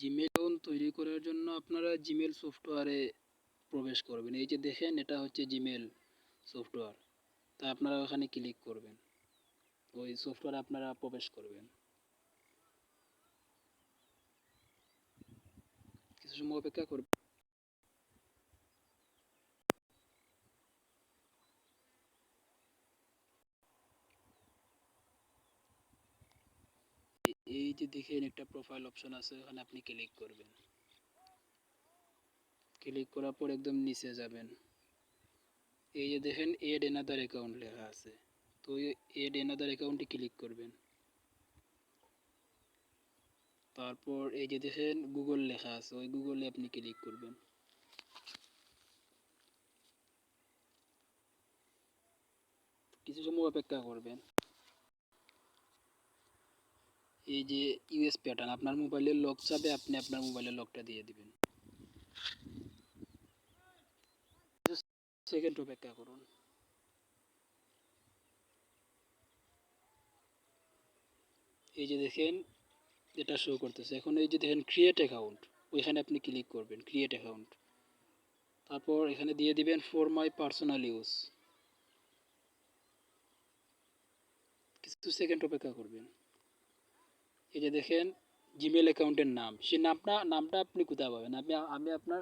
Gmail account তৈরি করার জন্য আপনারা জিমেল সফটওয়্যারে প্রবেশ করবেন। এই যে দেখেন এটা হচ্ছে জিমেল সফটওয়্যার। তা আপনারা ওখানে ক্লিক করবেন, ওই সফটওয়্যারে আপনারা প্রবেশ করবেন। কিছু সময় অপেক্ষা করবেন। এই যে দেখেন একটা প্রোফাইল অপশন আছে, ওখানে আপনি ক্লিক করবেন। ক্লিক করার পর একদম নিচে যাবেন। এই যে দেখেন এড অ্যানাদার অ্যাকাউন্ট লেখা আছে, তো এড অ্যানাদার অ্যাকাউন্টে ক্লিক করবেন। তারপর এই যে দেখেন গুগল লেখা আছে, ওই গুগলে আপনি ক্লিক করবেন। কিছু সময় অপেক্ষা করবেন। এই যে ইউএস প্যাটার্ন, আপনার মোবাইলের লক চাবে, আপনি আপনার মোবাইলের লকটা দিয়ে দিবেন। সেকেন্ড অপেক্ষা করুন। এই যে দেখেন এটা শো করতেছে। এখন এই যে দেখেন ক্রিয়েট অ্যাকাউন্ট, ওইখানে আপনি ক্লিক করবেন ক্রিয়েট অ্যাকাউন্ট। তারপর এখানে দিয়ে দিবেন ফর মাই পার্সোনাল ইউজ। কিছু সেকেন্ড অপেক্ষা করবেন। এই যে দেখেন জিমেল অ্যাকাউন্টের নাম, সেই নামটা আপনি কোথায় পাবেন? আমি আপনার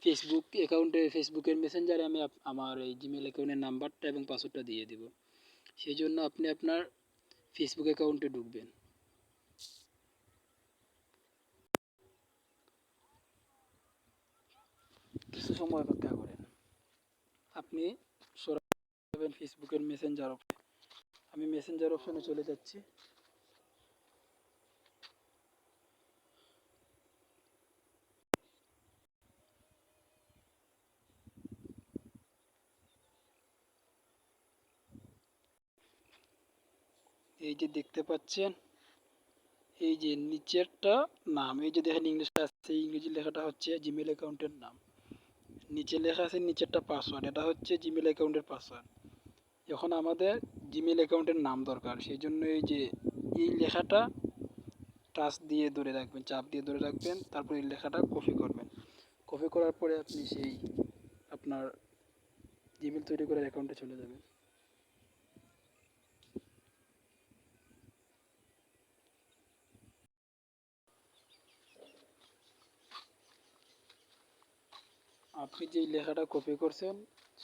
ফেসবুক অ্যাকাউন্টে, ফেসবুকের মেসেঞ্জারে আমি আমার এই জিমেল অ্যাকাউন্টের নাম্বারটা এবং পাসওয়ার্ডটা দিয়ে দিব। সেই জন্য আপনি আপনার ফেসবুক অ্যাকাউন্টে ঢুকবেন। কিছু সময় অপেক্ষা করেন। আপনি সরাসরি যাবেন ফেসবুকের মেসেঞ্জার অপশনে। আমি মেসেঞ্জার অপশনে চলে যাচ্ছি। এই যে দেখতে পাচ্ছেন, এই যে নিচেরটা নাম, এই যে দেখেন ইংলিশটা আছে, ইংরেজি লেখাটা হচ্ছে জিমেল অ্যাকাউন্টের নাম। নিচে লেখা আছে নিচেরটা পাসওয়ার্ড, এটা হচ্ছে জিমেল অ্যাকাউন্টের পাসওয়ার্ড। এখন আমাদের জিমেল অ্যাকাউন্টের নাম দরকার, সেই জন্য এই যে এই লেখাটা টাচ দিয়ে ধরে রাখবেন, চাপ দিয়ে ধরে রাখবেন, তারপর এই লেখাটা কপি করবেন। কপি করার পরে আপনি সেই আপনার জিমেল তৈরি করার অ্যাকাউন্টে চলে যাবেন। আপনি যেই লেখাটা কপি করছেন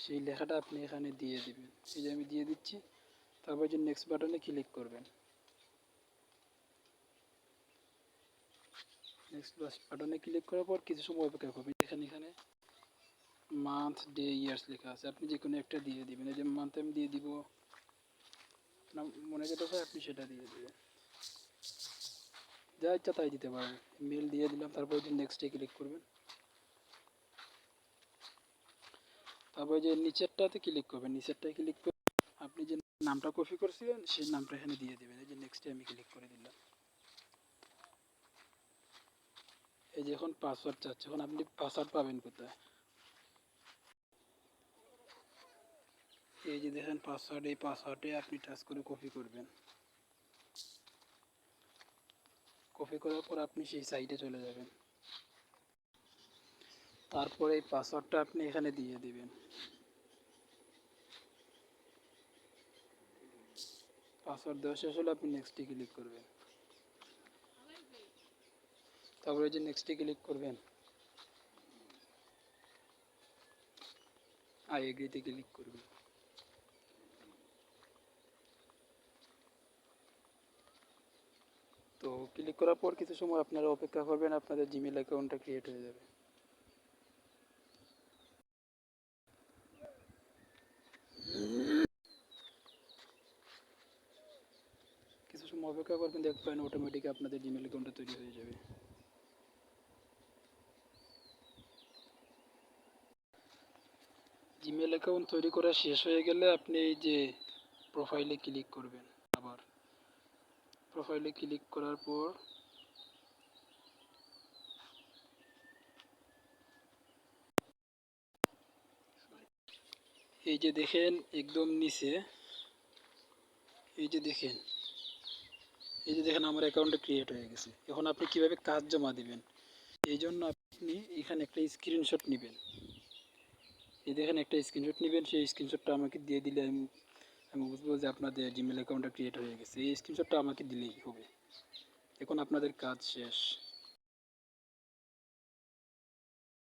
সেই লেখাটা আপনি এখানে দিয়ে দিবেন। এই যে আমি দিয়ে দিচ্ছি। তারপর যে নেক্সট বাটনে ক্লিক করবেন। নেক্সট বাটনে ক্লিক করার পর কিছু সময় অপেক্ষা করবেন। এখানে মান্থ ডে ইয়ার্স লেখা আছে, আপনি যে কোনো একটা দিয়ে দিবেন। এই যে মান্থ আমি দিয়ে দিব, আপনার মনে যেটা হয় আপনি সেটা দিয়ে দিবেন, যা ইচ্ছা তাই দিতে পারেন। মেল দিয়ে দিলাম, তারপর যে নেক্সটে ক্লিক করবেন। তারপর যে নিচেরটাতে ক্লিক করবেন, নিচেরটায় ক্লিক করে আপনি যে নামটা কপি করছিলেন সেই নামটা এখানে দিয়ে দেবেন। এই যে নেক্সটে আমি ক্লিক করে দিলাম। এই যে এখন পাসওয়ার্ড চাচ্ছে, এখন আপনি পাসওয়ার্ড পাবেন কোথায়? এই যে দেখেন পাসওয়ার্ড, এই পাসওয়ার্ডে আপনি টাচ করে কপি করবেন। কপি করার পর আপনি সেই সাইটে চলে যাবেন। তারপরে এই পাসওয়ার্ডটা আপনি এখানে দিয়ে দিবেন। পাসওয়ার্ড দেওয়া শেষ হলে আপনি নেক্সটে ক্লিক করবেন। তারপরে যে নেক্সটে ক্লিক করবেন, আই এগ্রিতে ক্লিক করবেন। তো ক্লিক করার পর কিছু সময় আপনারা অপেক্ষা করবেন, আপনাদের জিমেল অ্যাকাউন্টটা ক্রিয়েট হয়ে যাবে। কিছু সময় অপেক্ষা করবেন, দেখবেন অটোমেটিক আপনাদের জিমেল অ্যাকাউন্টটা তৈরি হয়ে যাবে। জিমেল অ্যাকাউন্ট তৈরি করা শেষ হয়ে গেলে আপনি এই যে প্রোফাইলে ক্লিক করবেন। আবার প্রোফাইলে ক্লিক করার পর এই যে দেখেন একদম নিচে, এই যে দেখেন, এই যে দেখেন আমার অ্যাকাউন্টটা ক্রিয়েট হয়ে গেছে। এখন আপনি কিভাবে কাজ জমা দিবেন এই জন্য আপনি এখানে একটা স্ক্রিনশট নেবেন। এই দেখেন একটা স্ক্রিনশট নেবেন, সেই স্ক্রিনশটটা আমাকে দিয়ে দিলে আমি বুঝবো যে আপনাদের জিমেল অ্যাকাউন্টটা ক্রিয়েট হয়ে গেছে। এই স্ক্রিনশটটা আমাকে দিলেই হবে। এখন আপনাদের কাজ শেষ।